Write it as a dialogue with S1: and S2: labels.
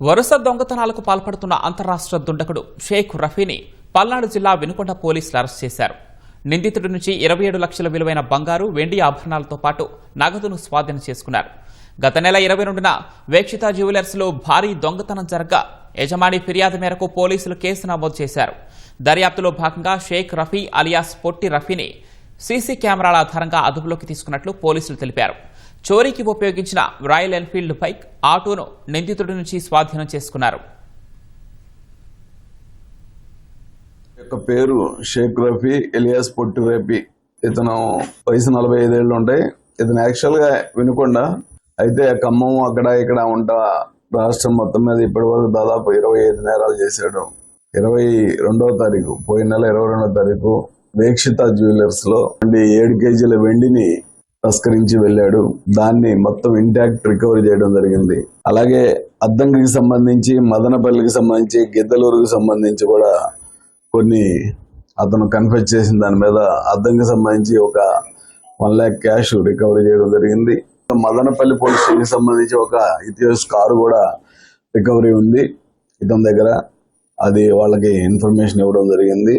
S1: వరుస దొంగతనాలకు పాల్పడుతున్న అంతరాష్ట్ర దుండగుడు షేక్ రఫీని పల్నాడు జిల్లా వినుకొండ పోలీసులు అరెస్ట్ చేశారు. నిందితుడి నుంచి 27 లక్షల విలువైన బంగారు, వెండి ఆభరణాలతో పాటు నగదును స్వాధీనం చేసుకున్నారు. గత నెల 22న వేక్షిత జ్యువెలర్స్లో భారీ దొంగతనం జరగగా యజమాని ఫిర్యాదు మేరకు పోలీసులు కేసు నమోదు చేశారు. దర్యాప్తులో భాగంగా షేక్ రఫీ అలియాస్ పొట్టి రఫీని సీసీ కెమెరాల ఆధారంగా అదుపులోకి తీసుకున్నట్లు పోలీసులు తెలిపారు. చోరీకి ఉపయోగించిన రాయల్ ఎన్ఫీల్డ్ బైక్, ఆటోను నిందితుడి నుంచి స్వాధీనం చేసుకున్నారు.
S2: పేరు షేక్ రఫీ ఎలియాస్ పొట్టి రఫీ. ఇతను వయసు 45 ఏళ్ళు ఉంటాయి. ఇతను యాక్చువల్ గా వినుకొండ, అయితే ఖమ్మం అక్కడ ఇక్కడ ఉంటా రాష్ట్రం మొత్తం మీద ఇప్పటి వరకు దాదాపు 25 నేరాలు చేశాడు. 22వ తారీఖు, పోయిన నెల 22వ తారీఖు వేక్షిత జ్యువెలర్స్ లో 7 కేజీల వెండిని తస్కరించి వెళ్లాడు. దాన్ని మొత్తం ఇంటాక్ట్ రికవరీ చేయడం జరిగింది. అలాగే అద్దంకికి సంబంధించి, మదనపల్లికి సంబంధించి, గిద్దలూరుకి సంబంధించి కూడా కొన్ని అతను కన్ఫెస్ చేసిన దాని మీద అద్దంకి సంబంధించి ఒక 1 lakh క్యాష్ రికవరీ చేయడం జరిగింది. మదనపల్లి పోలీస్ స్టేషన్ సంబంధించి ఒక ఇథియోస్ కారు కూడా రికవరీ ఉంది ఇతని దగ్గర. అది వాళ్ళకి ఇన్ఫర్మేషన్ ఇవ్వడం జరిగింది.